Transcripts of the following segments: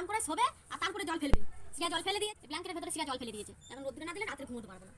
আরাম করে শোবে আর তারপরে জল ফেলবে। সিয়া জল ফেলে দিয়ে ব্ল্যাঙ্কেটের ভেতরে সিয়া জল ফেলে দিয়েছে। এখন রোদ্দুরে না দিলে রাতে ঘুমোতে পারবে না।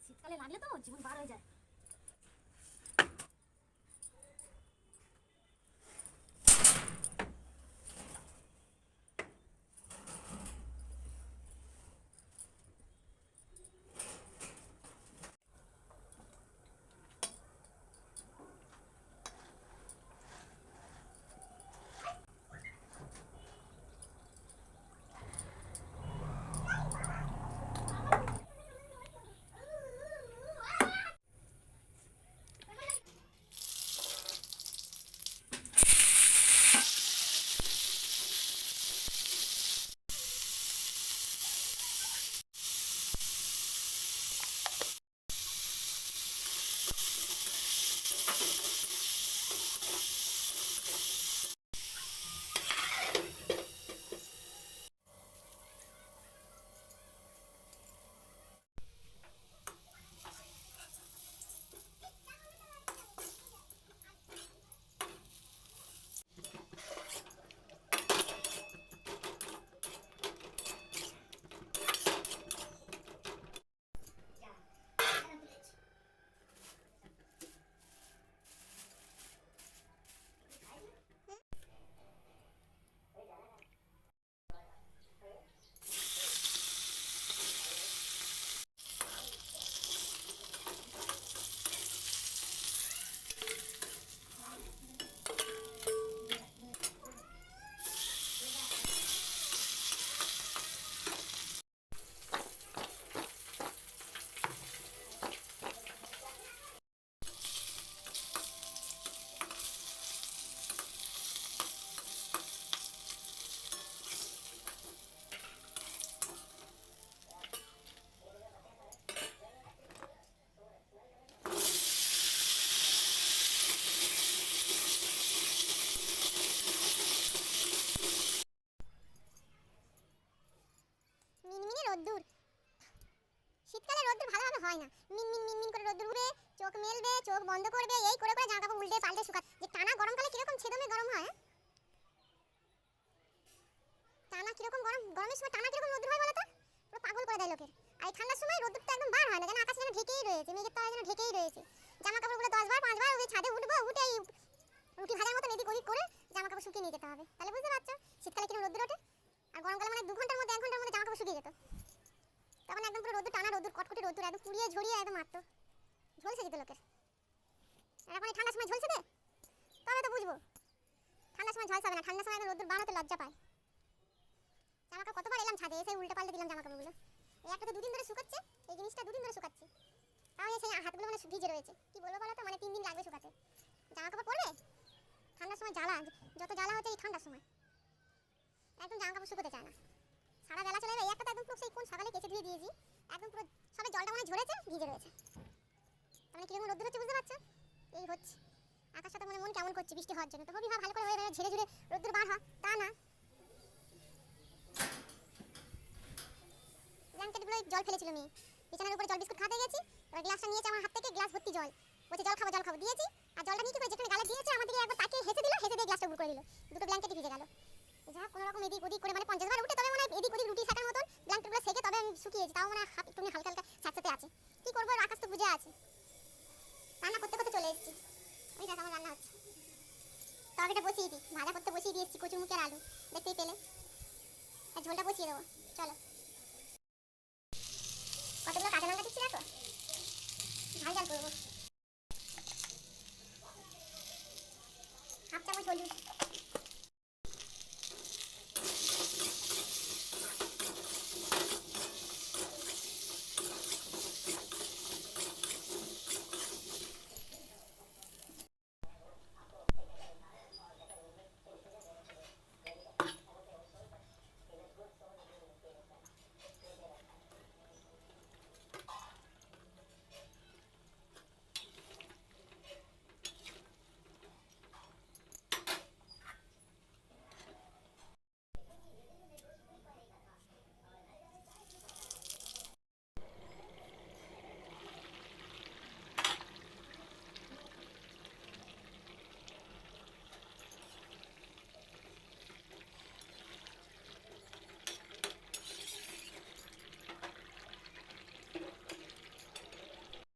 শীতকালে লাগলে তো জীবন বার হয়ে যায়। মিনমিনে রোদ্দুর, শীতকালে রোদ্দুর ভালোভাবে হয় না। মিনমিন মিনমিন করে রোদ্দুর উঠবে, চোখ মেলবে, চোখ বন্ধ করবে, এই করে করে জামা কাপড় উল্টে পাল্টে শুকাতে। যে টানা গরমকালে কিরকম ছেদমে গরম হয়, টানা কিরকম গরম, গরমের সময় টানা কিরকম রোদ্দুর হয় বলো তো, পুরো পাগল করে দেয় লোকের। আর এই ঠান্ডার সময় রোদ্দুরটা একদম বার হয় না, যেন আকাশ যেন ঢেকেই রয়েছে, মেঘের তলায় যেন ঢেকেই রয়েছে। জামা কাপড়গুলো 10 বার 5 বার ওই ছাদে উঠবো, উঠেই রুটি ভাজার মতো এদিক ওদিক করে জামা কাপড় শুকিয়ে নিয়ে যেতে হবে। তাহলে বুঝতে পারছো শীতকালে কিরকম রোদ্দুর ওঠে। আর গরমকালে মানে 2 ঘন্টার মধ্যে 1 ঘন্টার মধ্যে জামা কাপড় শুকিয়ে যেত। তখন একদম পুরো রোদ্দুর, টানা রোদ্দুর, কটকটি রোদ্দুর, একদম পুড়িয়ে ঝরিয়ে একদম মারতো, ঝলসে যেত লোকের। আর এখন এই ঠান্ডার সময় ঝলসে দে, তবে তো বুঝবো। ঠান্ডার সময় ঝলসাবে না, ঠান্ডার সময় একদম রোদ্দুর বার হতে লজ্জা পায়। জামা কাপড় কতবার এলাম ছাদে, এসে উল্টে পাল্টে দিলাম জামা কাপড়গুলো। এই একটা তো 2 দিন ধরে শুকাচ্ছে, এই জিনিসটা 2 দিন ধরে শুকাচ্ছে, তাও সেই হাতগুলো মানে ভিজে রয়েছে। কি বলবো বলো তো, মানে 3 দিন লাগবে শুকাতে। জামা কাপড় পরবে ঠান্ডার সময় জ্বালা, যত জ্বালা হচ্ছে এই ঠান্ডার সময়, একদম জামা কাপড় শুকোতে চায় না। সারা বেলা চলে যাবে। এই একটা তো একদম পুরো সেই কোন সকালে কেচে ধুয়ে দিয়েছি, একদম পুরো সবে জলটা মানে ঝরেছে, ভিজে রয়েছে। মানে কিরকম রোদ্দুর হচ্ছে বুঝতে পারছো, এই হচ্ছে। আকাশটা মনে মন কেমন করছে বৃষ্টি হওয়ার জন্য, তো হবি ভাব ভালো করে হয়ে ঝেড়ে ঝেড়ে রোদ্দুর বার হয়, তা না। ব্ল্যাঙ্কেটগুলো জল ফেলেছিল মেয়ে, বিছানার উপরে জল বিস্কুট খাতে গেছি, এবার গ্লাসটা নিয়েছে আমার হাত থেকে, গ্লাস ভর্তি জল, বলছে জল খাবো দিয়েছি। আর জলটা নিয়ে কি করে যেখানে গালে দিয়েছে আমার দিকে একবার তাকিয়ে হেসে দিল, হেসে দিয়ে গ্লাসটা উপর করে দিল, দুটো ব্ল্যাঙ্কেটই ভিজে গেল। যা কোনো রকম এদিক ওদিক করে মানে 50 বার উঠে তবে মনে হয় এদিক ওদিক রুটি সেকার মতন ব্ল্যাঙ্কেটগুলো সেকে তবে আমি শুকিয়েছি, তাও মানে একটু হালকা হালকা স্যাঁতস্যাঁতে আছে। কি করবো, আকাশ তো বুঝে আছে। রান্না করতে করতে চলে এসেছি, ওই দেখ আমার রান্না হচ্ছে, তরকারিটা বসিয়ে দিই, ভাজা করতে বসিয়ে দিয়ে এসেছি কচুর মুখের আলু, দেখতেই পেলে। ঝোলটা বসিয়ে দেবো। চলো।